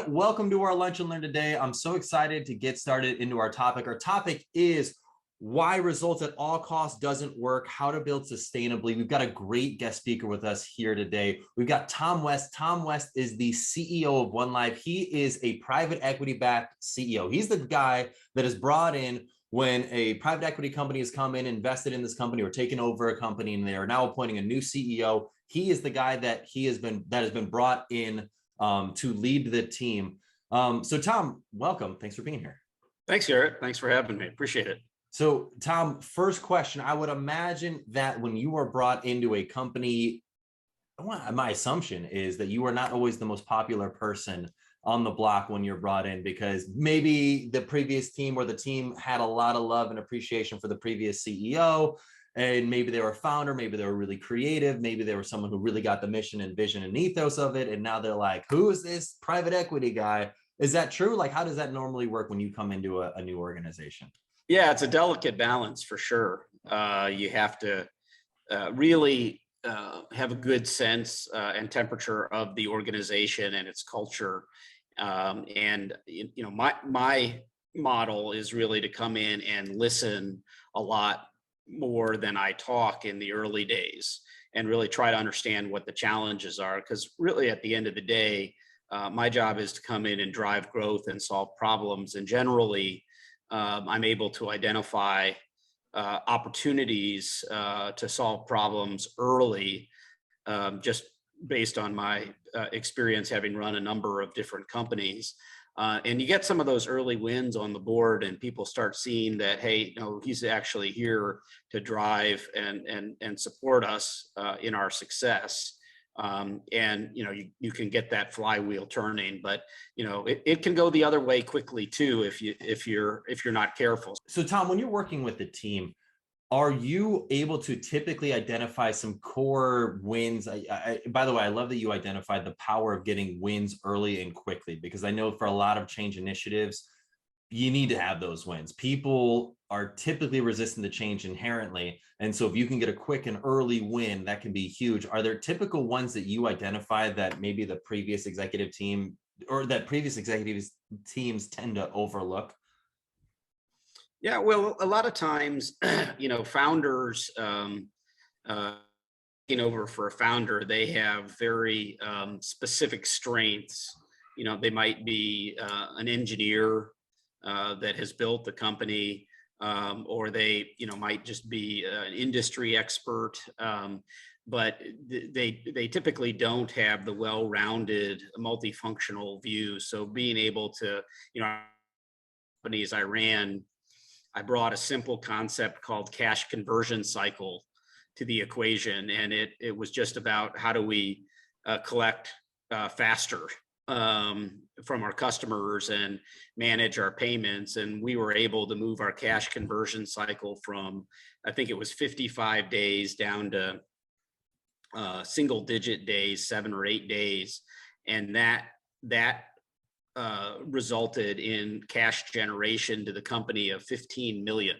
everyone. Welcome to our Lunch and Learn today. I'm so excited to get started into our topic. Our topic is why results at all costs doesn't work, how to build sustainably. We've got a great guest speaker with us here today. We've got Tom West. Tom West is the CEO of One Life. He is a private equity-backed CEO. He's the guy that is brought in when a private equity company has come in, invested in this company or taken over a company, and they are now appointing a new CEO. He is the guy that has been brought in to lead the team. So Tom, welcome. Thanks for being here. Thanks, Garrett. Thanks for having me. Appreciate it. So Tom, first question, I would imagine that when you are brought into a company, my assumption is that you are not always the most popular person on the block when you're brought in, because maybe the previous team or the team had a lot of love and appreciation for the previous CEO. And maybe they were a founder, maybe they were really creative, maybe they were someone who really got the mission and vision and ethos of it. And now they're like, who is this private equity guy? Is that true? Like, how does that normally work when you come into a new organization? Yeah, it's a delicate balance for sure. You have to really have a good sense and temperature of the organization and its culture. And my model is really to come in and listen a lot more than I talk in the early days, and really try to understand what the challenges are. Because really, at the end of the day, my job is to come in and drive growth and solve problems. And generally, I'm able to identify opportunities to solve problems early, just based on my experience having run a number of different companies. And you get some of those early wins on the board, and people start seeing that, hey, he's actually here to drive and support us in our success. And you can get that flywheel turning, but it can go the other way quickly too if you're not careful. So Tom, when you're working with the team, are you able to typically identify some core wins? By the way, I love that you identified the power of getting wins early and quickly, because I know for a lot of change initiatives, you need to have those wins. People are typically resistant to change inherently. And so if you can get a quick and early win, that can be huge. Are there typical ones that you identify that maybe the previous executive team or that previous executive teams tend to overlook? Yeah, well, a lot of times, founders, over for a founder, they have very specific strengths. They might be an engineer that has built the company, or they, might just be an industry expert. But they typically don't have the well-rounded, multifunctional view. So being able to, companies I ran, I brought a simple concept called cash conversion cycle to the equation. And it was just about how do we collect faster from our customers and manage our payments. And we were able to move our cash conversion cycle from, I think it was 55 days down to single digit days, 7 or 8 days. And that resulted in cash generation to the company of 15 million,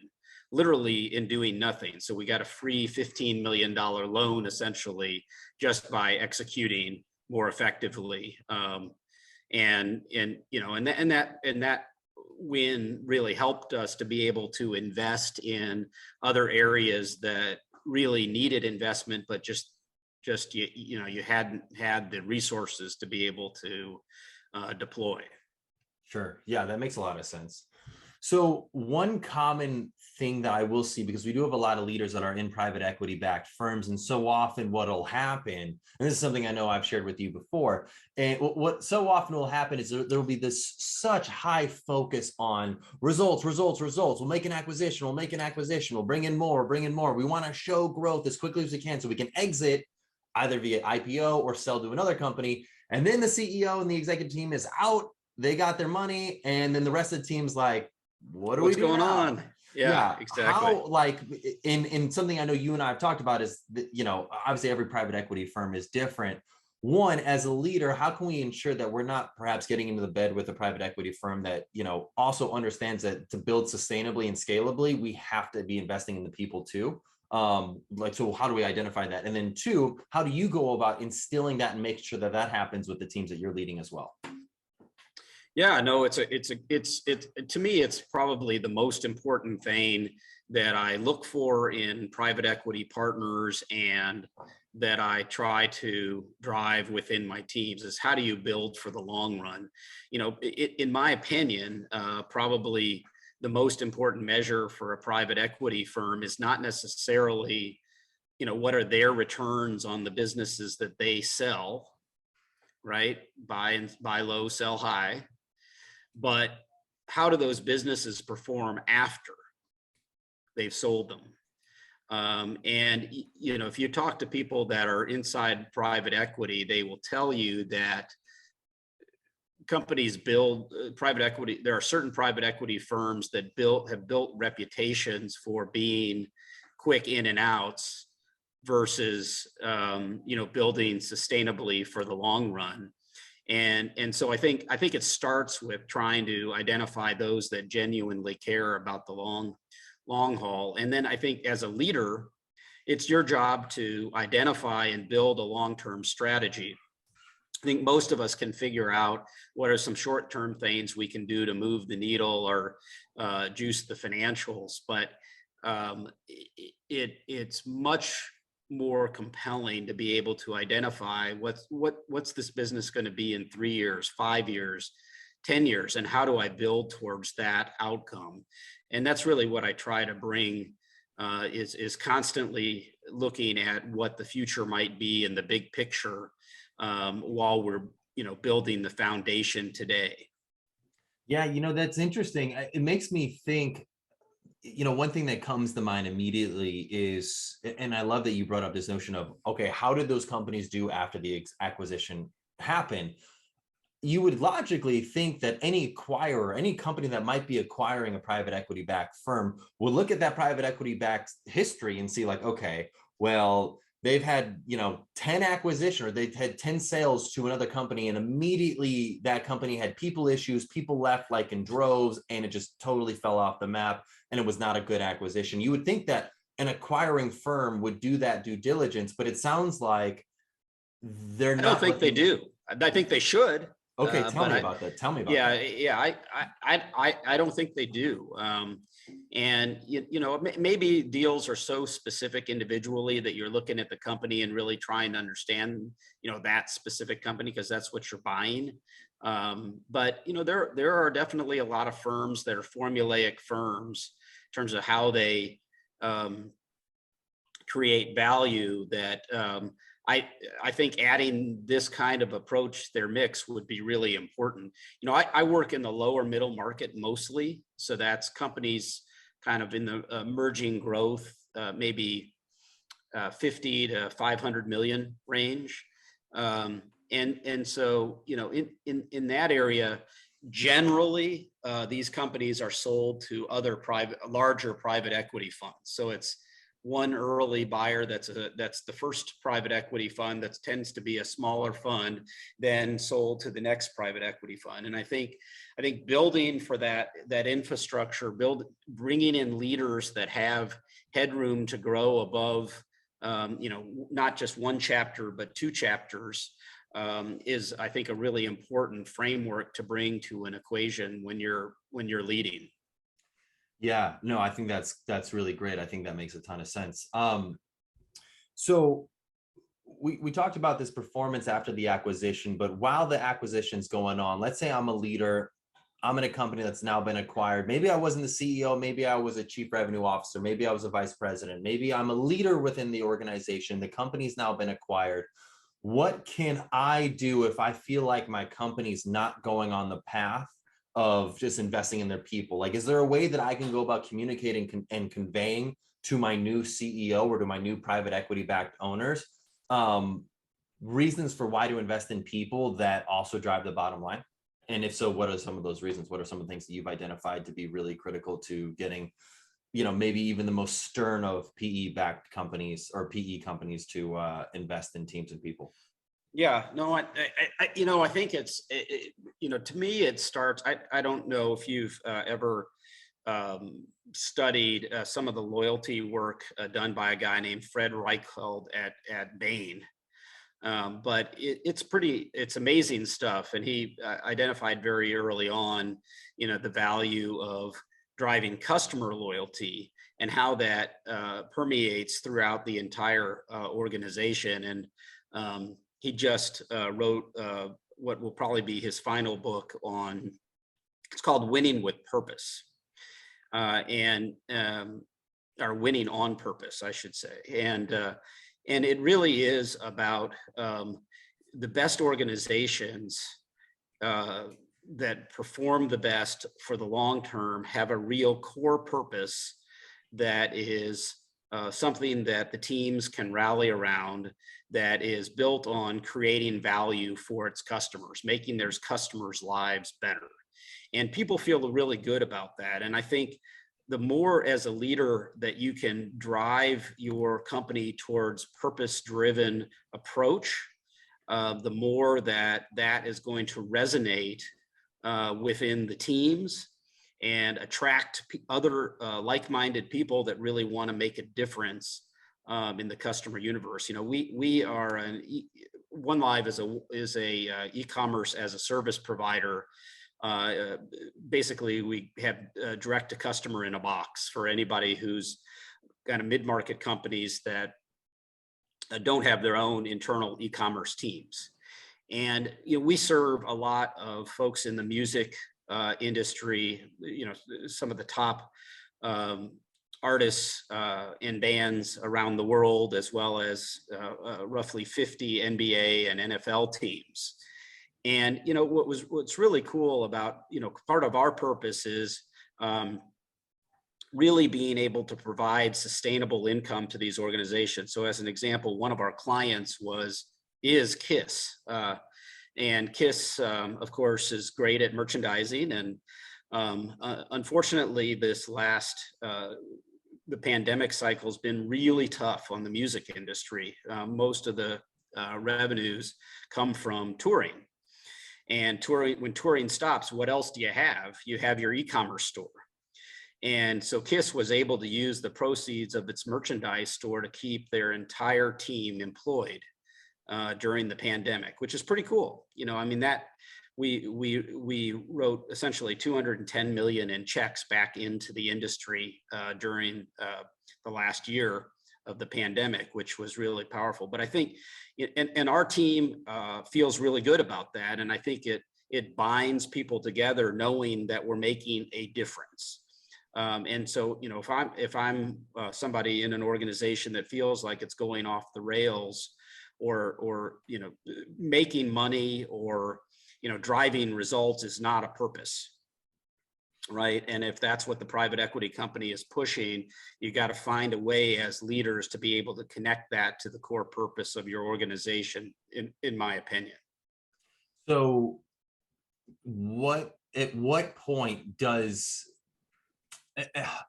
literally in doing nothing. So we got a free $15 million loan essentially just by executing more effectively. And that win really helped us to be able to invest in other areas that really needed investment, but just you hadn't had the resources to be able to deploy. Sure. Yeah, that makes a lot of sense. So one common thing that I will see, because we do have a lot of leaders that are in private equity backed firms, and so often what'll happen, and this is something I know I've shared with you before, and what so often will happen is there'll be this such high focus on results. We'll make an acquisition, we'll bring in more. We want to show growth as quickly as we can so we can exit either via IPO or sell to another company. And then the CEO and the executive team is out, they got their money, and then the rest of the team's like, what's going on? Yeah, exactly. How, like, in something I know you and I have talked about is that, obviously every private equity firm is different. One, as a leader, how can we ensure that we're not perhaps getting into the bed with a private equity firm that, also understands that to build sustainably and scalably, we have to be investing in the people too? So how do we identify that? And then two, how do you go about instilling that and make sure that that happens with the teams that you're leading as well? Yeah, no, it's to me, it's probably the most important thing that I look for in private equity partners and that I try to drive within my teams is how do you build for the long run? In my opinion, probably the most important measure for a private equity firm is not necessarily, what are their returns on the businesses that they sell, right? Buy low, sell high, but how do those businesses perform after they've sold them? If you talk to people that are inside private equity, they will tell you that companies build private equity. There are certain private equity firms that have built reputations for being quick in and outs versus building sustainably for the long run. And so I think it starts with trying to identify those that genuinely care about the long haul. And then I think as a leader, it's your job to identify and build a long-term strategy. I think most of us can figure out what are some short-term things we can do to move the needle or juice the financials, but it's much more compelling to be able to identify what's this business going to be in 3 years, 5 years, 10 years, and how do I build towards that outcome? And that's really what I try to bring, is constantly looking at what the future might be in the big picture, while we're building the foundation today. Yeah, that's interesting. It makes me think, one thing that comes to mind immediately is, and I love that you brought up this notion of, okay, how did those companies do after the acquisition happened? You would logically think that any acquirer, any company that might be acquiring a private equity backed firm will look at that private equity backed history and see like, okay, well, they've had, 10 acquisition, or they've had 10 sales to another company, and immediately that company had people issues, people left like in droves, and it just totally fell off the map, and it was not a good acquisition. You would think that an acquiring firm would do that due diligence, but it sounds like they're I don't not think they looking. do. I think they should, Okay, tell but me about that. Tell me about yeah, that. yeah, I don't think they do. And maybe deals are so specific individually that you're looking at the company and really trying to understand, that specific company because that's what you're buying. But there are definitely a lot of firms that are formulaic firms in terms of how they um, create value that I think adding this kind of approach to their mix would be really important. I work in the lower middle market mostly, so that's companies kind of in the emerging growth, maybe 50 to 500 million range. And so in that area, generally these companies are sold to other larger private equity funds. So it's one early buyer that's the first private equity fund that tends to be a smaller fund, then sold to the next private equity fund. And I think building for that infrastructure, bringing in leaders that have headroom to grow above, not just one chapter but two chapters, is I think a really important framework to bring to an equation when you're leading. Yeah, no, I think that's really great. I think that makes a ton of sense. So we talked about this performance after the acquisition, but while the acquisition's going on, let's say I'm a leader, I'm in a company that's now been acquired. Maybe I wasn't the CEO, maybe I was a chief revenue officer, maybe I was a vice president, maybe I'm a leader within the organization. The company's now been acquired. What can I do if I feel like my company's not going on the path of just investing in their people? Like, is there a way that I can go about communicating and conveying to my new CEO or to my new private equity backed owners um, reasons for why to invest in people that also drive the bottom line? And if so, what are some of those reasons? What are some of the things that you've identified to be really critical to getting, maybe even the most stern of PE backed companies or PE companies to invest in teams and people? Yeah, no, I think to me, it starts. I don't know if you've ever studied some of the loyalty work done by a guy named Fred Reichheld at Bain. But it's amazing stuff. And he identified very early on, the value of driving customer loyalty and how that permeates throughout the entire organization. And he just wrote what will probably be his final book on, it's called Winning with Purpose. And or Winning on Purpose, I should say. And it really is about the best organizations that perform the best for the long term have a real core purpose that is something that the teams can rally around, that is built on creating value for its customers, making their customers' lives better. And people feel really good about that. And I think the more as a leader that you can drive your company towards purpose-driven approach, the more that is going to resonate within the teams and attract other like-minded people that really want to make a difference in the customer universe. We are OneLive is a e-commerce as a service provider. Basically, we have direct to customer in a box for anybody who's kind of mid-market companies that don't have their own internal e-commerce teams. And we serve a lot of folks in the music industry, some of the top artists and bands around the world, as well as roughly 50 NBA and NFL teams. And what's really cool about part of our purpose is really being able to provide sustainable income to these organizations. So as an example, one of our clients is KISS, and KISS, of course, is great at merchandising. And unfortunately, this last the pandemic cycle has been really tough on the music industry. Most of the revenues come from touring. And when touring stops, what else do you have? You have your e-commerce store. And so KISS was able to use the proceeds of its merchandise store to keep their entire team employed during the pandemic, which is pretty cool. That we wrote essentially 210 million in checks back into the industry during the last year of the pandemic, which was really powerful. But I think, and our team feels really good about that. And I think it binds people together knowing that we're making a difference. And so, if I'm somebody in an organization that feels like it's going off the rails, or making money, or driving results is not a purpose, right? And if that's what the private equity company is pushing, you got to find a way as leaders to be able to connect that to the core purpose of your organization, in my opinion. So at what point does,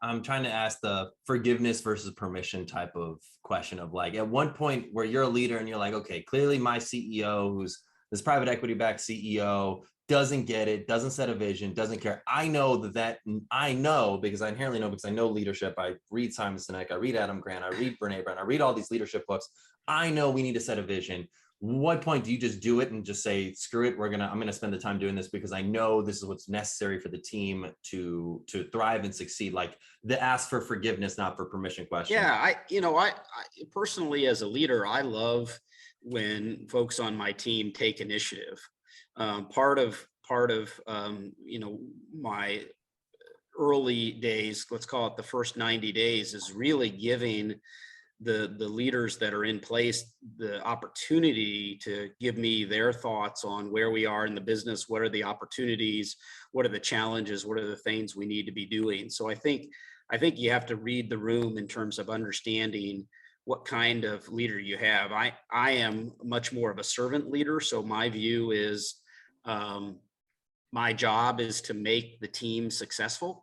I'm trying to ask the forgiveness versus permission type of question of, like, at one point where you're a leader and you're like, okay, clearly my CEO, who's this private equity backed CEO, doesn't get it, doesn't set a vision, doesn't care. I know because I inherently know, because I know leadership. I read Simon Sinek, I read Adam Grant, I read Brene Brown, I read all these leadership books. I know we need to set a vision. What point do you just do it and just say, screw it, I'm gonna spend the time doing this because I know this is what's necessary for the team to thrive and succeed? Like the ask for forgiveness, not for permission question. Yeah, I personally, as a leader, I love when folks on my team take initiative. Part of my early days, let's call it the first 90 days, is really giving the leaders that are in place the opportunity to give me their thoughts on where we are in the business, what are the opportunities, what are the challenges, what are the things we need to be doing. So I think you have to read the room in terms of understanding what kind of leader you have. I am much more of a servant leader. So my view is my job is to make the team successful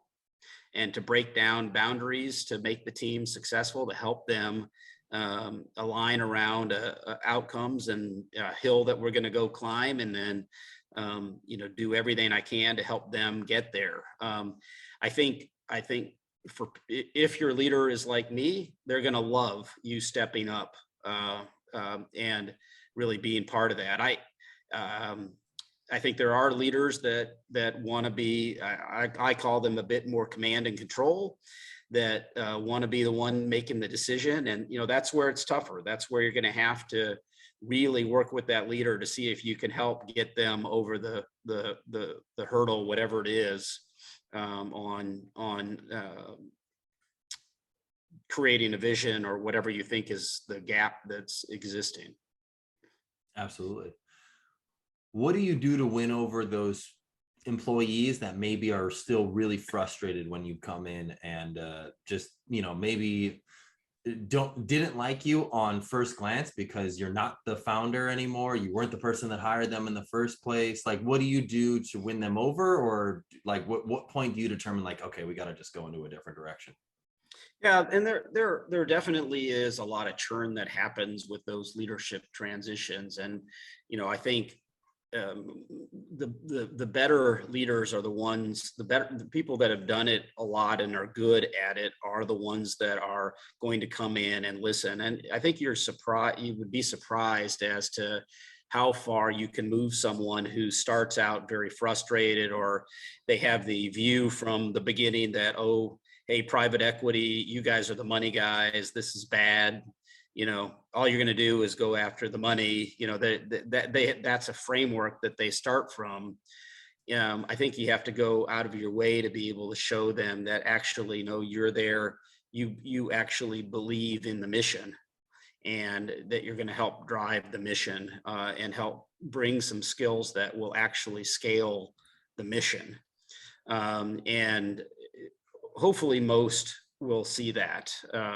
and to break down boundaries to make the team successful, to help them align around outcomes and a hill that we're going to go climb, and then do everything I can to help them get there. I think if your leader is like me, they're going to love you stepping up and really being part of that. I think there are leaders that want to be, I call them a bit more command and control, that want to be the one making the decision. And, that's where it's tougher. That's where you're going to have to really work with that leader to see if you can help get them over the hurdle, whatever it is, on creating a vision or whatever you think is the gap that's existing. Absolutely. What do you do to win over those employees that maybe are still really frustrated when you come in and just, maybe didn't like you on first glance because you're not the founder anymore, you weren't the person that hired them in the first place? Like, what do you do to win them over? Or like, what point do you determine, like, okay, we got to just go into a different direction? Yeah, and there definitely is a lot of churn that happens with those leadership transitions. And, I think the better leaders are the people that have done it a lot and are good at it are the ones that are going to come in and listen. And I think you would be surprised as to how far you can move someone who starts out very frustrated, or they have the view from the beginning that, oh, hey, private equity, you guys are the money guys, this is bad. All you're going to do is go after the money. That's a framework that they start from. I think you have to go out of your way to be able to show them that actually, no, you're there. You actually believe in the mission, and that you're going to help drive the mission, and help bring some skills that will actually scale the mission. And hopefully most will see that,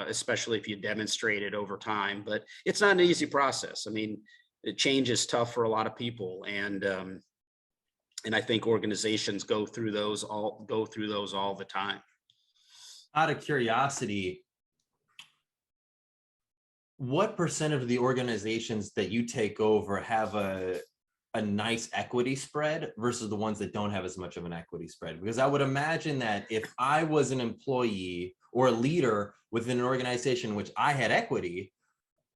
especially if you demonstrate it over time. But it's not an easy process. I mean, change is tough for a lot of people, and I think organizations go through those all the time. Out of curiosity, what percent of the organizations that you take over have a nice equity spread versus the ones that don't have as much of an equity spread? Because I would imagine that if I was an employee or a leader within an organization in which I had equity,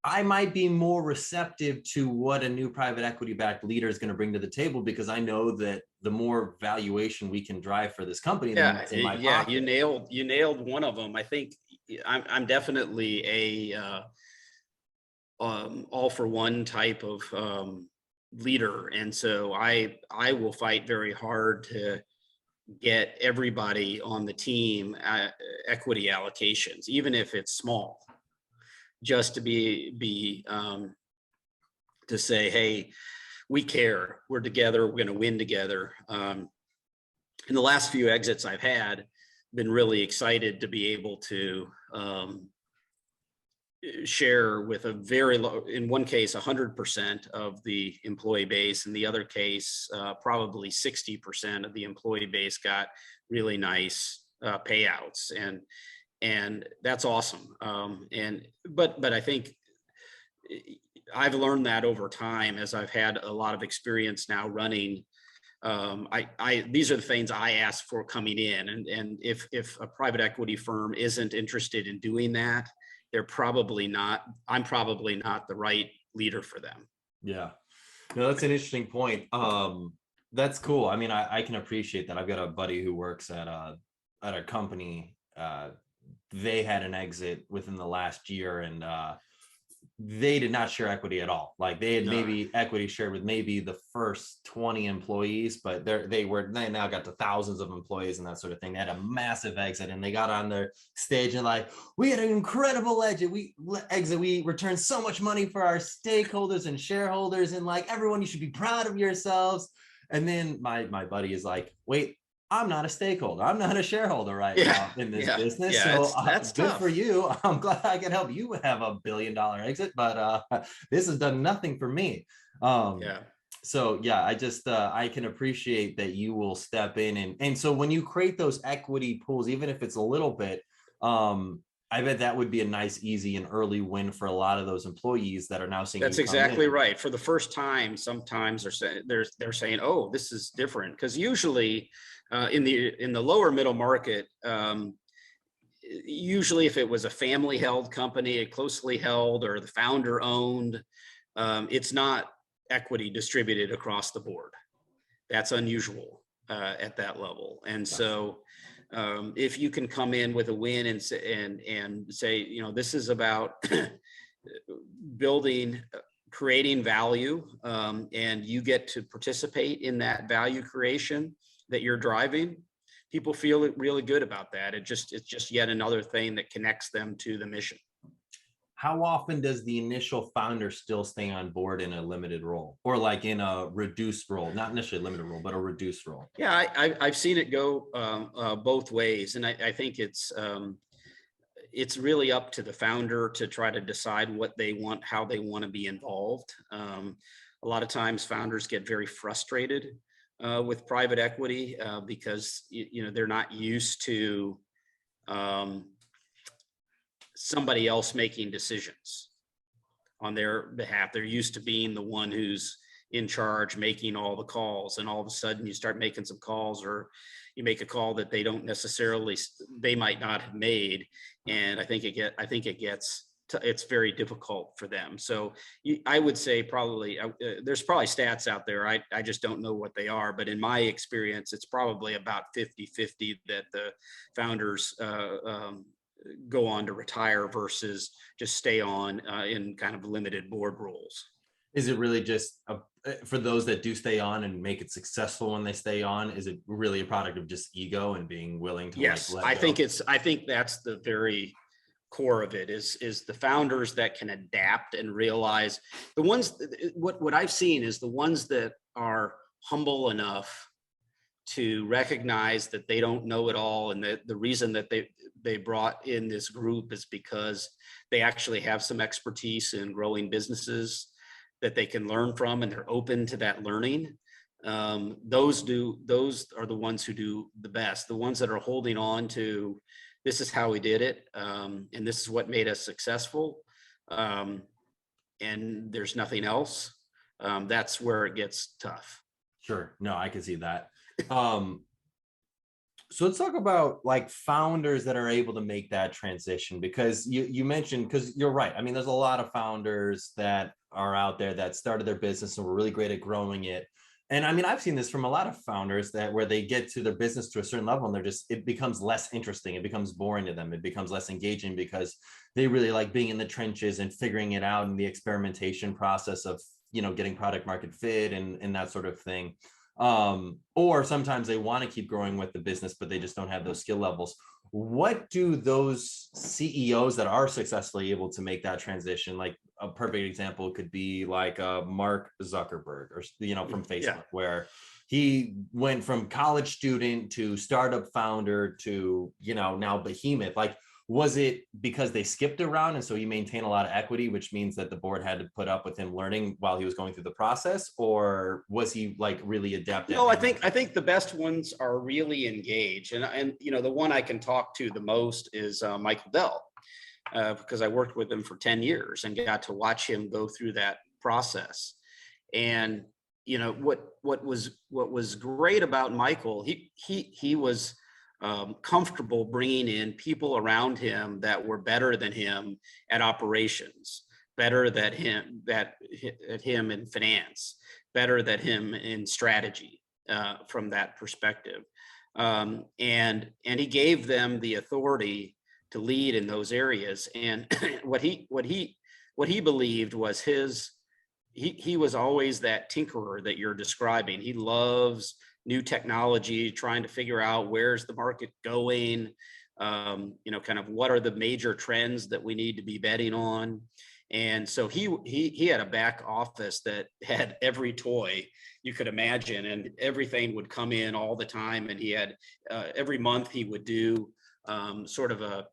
I might be more receptive to what a new private equity backed leader is going to bring to the table, because I know that the more valuation we can drive for this company, the more it's in my pocket. You nailed one of them. I think I'm definitely a all for one type of leader, and so I will fight very hard to get everybody on the team equity allocations, even if it's small, just to be to say, hey, we care, we're together, we're going to win together. In the last few exits I've had, been really excited to be able to share with a very low, in one case, 100% of the employee base. In the other case, probably 60% of the employee base got really nice payouts. And that's awesome. But I think I've learned that over time as I've had a lot of experience now running. These are the things I ask for coming in. And if a private equity firm isn't interested in doing that, I'm probably not the right leader for them. Yeah, no, that's an interesting point. That's cool. I mean, I can appreciate that. I've got a buddy who works at a company. They had an exit within the last year, and they did not share equity at all. Like, they had maybe equity shared with maybe the first 20 employees, but they now got to thousands of employees and that sort of thing. They had a massive exit, and they got on their stage and like, we had an incredible exit. We returned so much money for our stakeholders and shareholders, and like, everyone, you should be proud of yourselves. And then my buddy is like, wait, I'm not a stakeholder. I'm not a shareholder now in this business. Yeah, so that's good tough for you. I'm glad I can help you have $1 billion exit, but this has done nothing for me. So yeah, I can appreciate that you will step in. And so when you create those equity pools, even if it's a little bit, I bet that would be a nice, easy, and early win for a lot of those employees that are now seeing. That's exactly right. For the first time, sometimes they're saying, "Oh, this is different," because usually in the lower middle market, usually if it was a family held company, a closely held, or the founder owned, it's not equity distributed across the board. That's unusual at that level. And so if you can come in with a win and say, you know, this is about building, creating value, and you get to participate in that value creation that you're driving, people feel really good about that. It's just yet another thing that connects them to the mission. How often does the initial founder still stay on board in a limited role, or like in a reduced role, not necessarily a limited role, but a reduced role? Yeah, I've seen it go both ways, and I think it's really up to the founder to try to decide what they want, how they want to be involved. A lot of times founders get very frustrated with private equity because you know, they're not used to somebody else making decisions on their behalf. They're used to being the one who's in charge, making all the calls, and all of a sudden you start making some calls, or you make a call that they don't necessarily, they might not have made. And I think it's very difficult for them. So I would say probably, there's probably stats out there. I just don't know what they are, but in my experience, it's probably about 50-50 that the founders go on to retire versus just stay on in kind of limited board roles. Is it really just for those that do stay on and make it successful when they stay on? Is it really a product of just ego and being willing to Yes, like let go? I think that's the very core of it, is the founders that can adapt and realize, the ones, what I've seen is the ones that are humble enough to recognize that they don't know it all, and that the reason that they brought in this group is because they actually have some expertise in growing businesses that they can learn from, and they're open to that learning. Those are the ones who do the best. The ones that are holding on to, this is how we did it, and this is what made us successful, and there's nothing else. That's where it gets tough. Sure. No, I can see that. So let's talk about like founders that are able to make that transition, because you mentioned, because you're right. I mean, there's a lot of founders that are out there that started their business and were really great at growing it. And I mean, I've seen this from a lot of founders that where they get to their business to a certain level and it becomes less interesting. It becomes boring to them. It becomes less engaging because they really like being in the trenches and figuring it out in the experimentation process of, you know, getting product market fit and that sort of thing. Or sometimes they want to keep growing with the business, but they just don't have those skill levels. What do those CEOs that are successfully able to make that transition, like a perfect example could be like Mark Zuckerberg, or, you know, from Facebook, where he went from college student to startup founder to, you know, now behemoth. Like, was it because they skipped around and so he maintained a lot of equity, which means that the board had to put up with him learning while he was going through the process? Or was he like really adept? No, I think the best ones are really engaged. And you know, the one I can talk to the most is Michael Dell, because I worked with him for 10 years and got to watch him go through that process. And you know, what was great about Michael, he was comfortable bringing in people around him that were better than him at operations, better than him in finance, better than him in strategy, from that perspective. And he gave them the authority to lead in those areas. And what he believed was he was always that tinkerer that you're describing. He loves new technology, trying to figure out where's the market going, you know, kind of what are the major trends that we need to be betting on. And so he had a back office that had every toy you could imagine, and everything would come in all the time. And he had every month he would do sort of a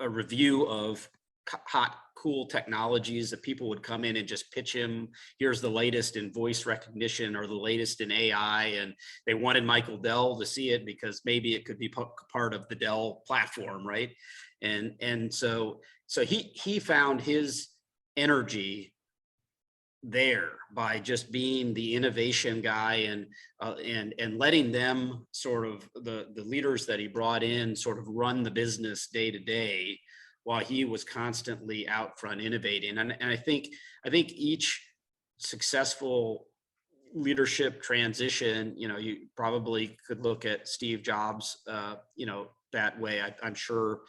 review of hot, cool technologies that people would come in and just pitch him. Here's the latest in voice recognition or the latest in AI. And they wanted Michael Dell to see it because maybe it could be part of the Dell platform, right? And so he found his energy there by just being the innovation guy, and letting them sort of the leaders that he brought in sort of run the business day to day while he was constantly out front innovating. And I think each successful leadership transition, you probably could look at Steve Jobs, that way. I'm sure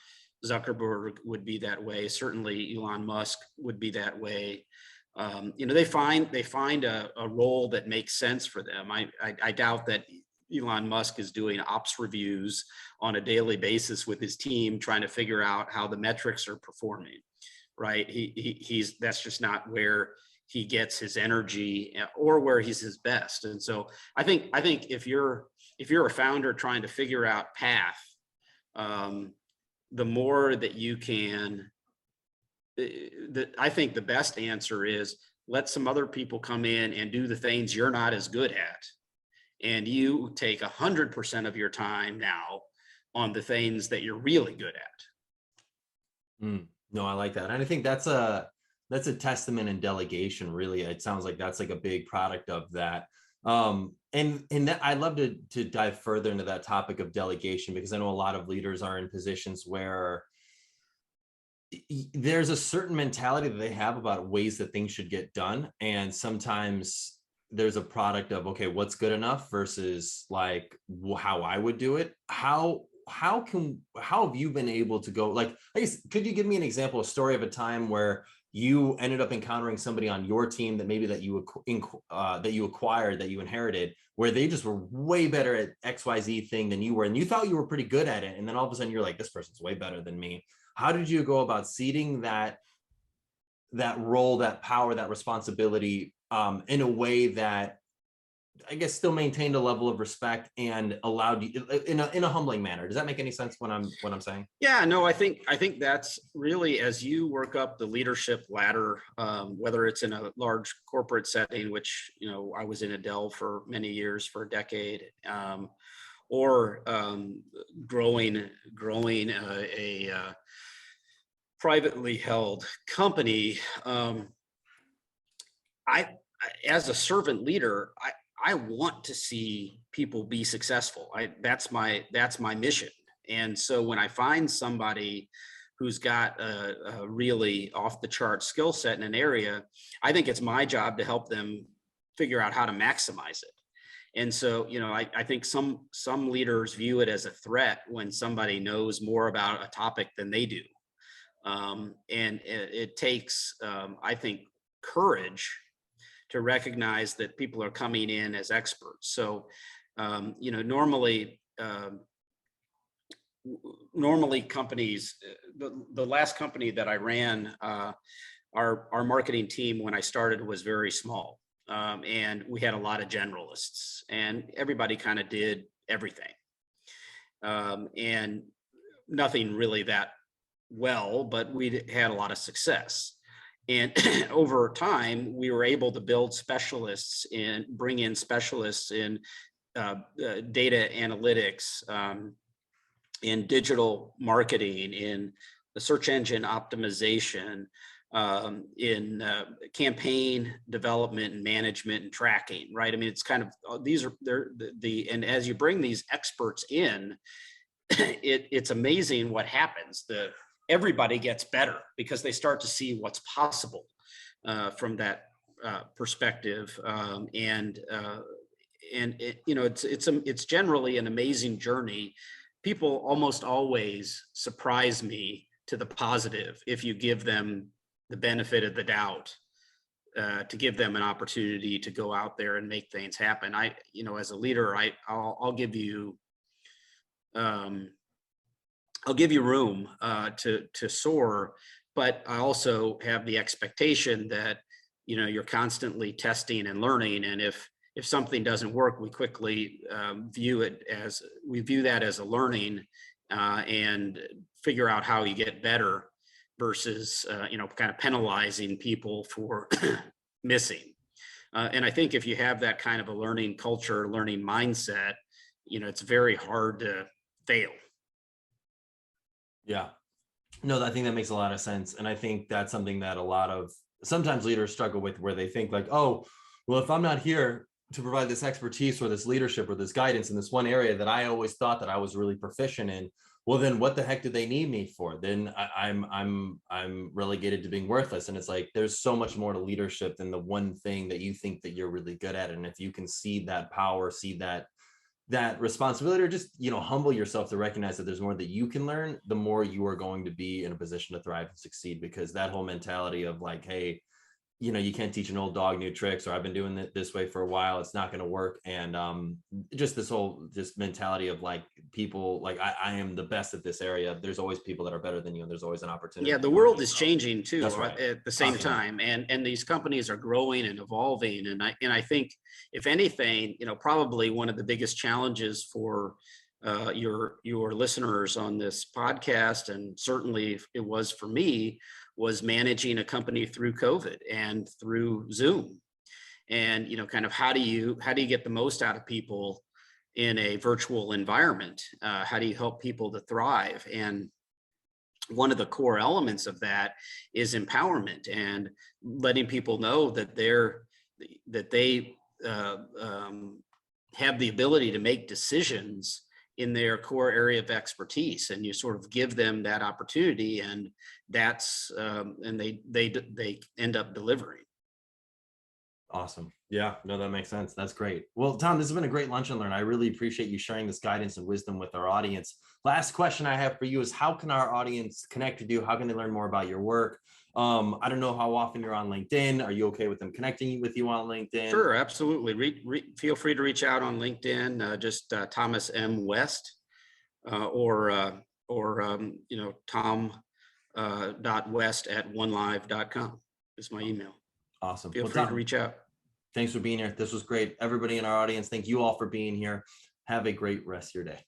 Zuckerberg would be that way. Certainly Elon Musk would be that way. They find a role that makes sense for them. I doubt that Elon Musk is doing ops reviews on a daily basis with his team, trying to figure out how the metrics are performing. Right? He's that's just not where he gets his energy, or where he's his best. And so I think if you're a founder trying to figure out path, the more that you can, I think the best answer is let some other people come in and do the things you're not as good at. And you take 100% of your time now on the things that you're really good at. No, I like that. And I think that's a testament in delegation, really. It sounds like that's like a big product of that. And that I'd love to dive further into that topic of delegation, because I know a lot of leaders are in positions where there's a certain mentality that they have about ways that things should get done. And sometimes there's a product of, okay, what's good enough versus like how I would do it. How have you been able to go, like, I guess, could you give me an example, a story of a time where you ended up encountering somebody on your team that maybe that you acquired, that you inherited, where they just were way better at XYZ thing than you were, and you thought you were pretty good at it, and then all of a sudden you're like, this person's way better than me. How did you go about seeding that role, that power, that responsibility, in a way that I guess still maintained a level of respect and allowed you in a humbling manner? Does that make any sense what I'm saying? Yeah, no, I think that's really, as you work up the leadership ladder, whether it's in a large corporate setting, which I was in a Dell for many years, for a decade, or growing a privately held company. I, as a servant leader, I want to see people be successful. That's my mission. And so when I find somebody who's got a really off the chart skill set in an area, I think it's my job to help them figure out how to maximize it. And so, I think some leaders view it as a threat when somebody knows more about a topic than they do. And it takes, I think, courage to recognize that people are coming in as experts. So, normally companies, the last company that I ran, our marketing team when I started was very small. And we had a lot of generalists, and everybody kind of did everything. And nothing really that well, but we had a lot of success. And over time, we were able to build specialists and bring in specialists in data analytics, in digital marketing, in the search engine optimization, in campaign development and management and tracking, right? I mean, it's kind of, and as you bring these experts in, it's amazing what happens. Everybody gets better because they start to see what's possible from that perspective, and it's generally an amazing journey. People almost always surprise me to the positive if you give them the benefit of the doubt, to give them an opportunity to go out there and make things happen. As a leader, I'll give you. I'll give you room to soar, but I also have the expectation that you're constantly testing and learning. And if something doesn't work, we quickly view that as a learning, and figure out how you get better, versus kind of penalizing people for missing. And I think if you have that kind of a learning culture, learning mindset, it's very hard to fail. Yeah, no, I think that makes a lot of sense. And I think that's something that a lot of sometimes leaders struggle with, where they think like, oh, well, if I'm not here to provide this expertise or this leadership or this guidance in this one area that I always thought that I was really proficient in, well, then what the heck do they need me for? Then I'm relegated to being worthless. And it's like, there's so much more to leadership than the one thing that you think that you're really good at. And if you can see that power, see that responsibility, or just, you know, humble yourself to recognize that there's more that you can learn, the more you are going to be in a position to thrive and succeed. Because that whole mentality of like, hey, you know, you can't teach an old dog new tricks, or I've been doing it this way for a while, it's not going to work. And just this whole just mentality of like, people like, I am the best at this area. There's always people that are better than you, and there's always an opportunity. Yeah, the world is changing too. That's right. At the same time, and these companies are growing and evolving. And I think, if anything, you know, probably one of the biggest challenges for your listeners on this podcast, and certainly it was for me, was managing a company through COVID and through Zoom. And, you know, kind of how do you get the most out of people in a virtual environment? How do you help people to thrive? And one of the core elements of that is empowerment, and letting people know that they have the ability to make decisions in their core area of expertise, and you sort of give them that opportunity, and that's and they end up delivering. Awesome. Yeah, no, that makes sense. That's great. Well, Tom, this has been a great lunch and learn. I really appreciate you sharing this guidance and wisdom with our audience. Last question I have for you is, how can our audience connect with you? How can they learn more about your work? I don't know how often you're on LinkedIn. Are you okay with them connecting with you on LinkedIn? Sure, absolutely. Feel free to reach out on LinkedIn, just Thomas M. West, or you know, tom.west@onelive.com is my email. Awesome. Feel free to reach out. Thanks for being here. This was great. Everybody in our audience, thank you all for being here. Have a great rest of your day.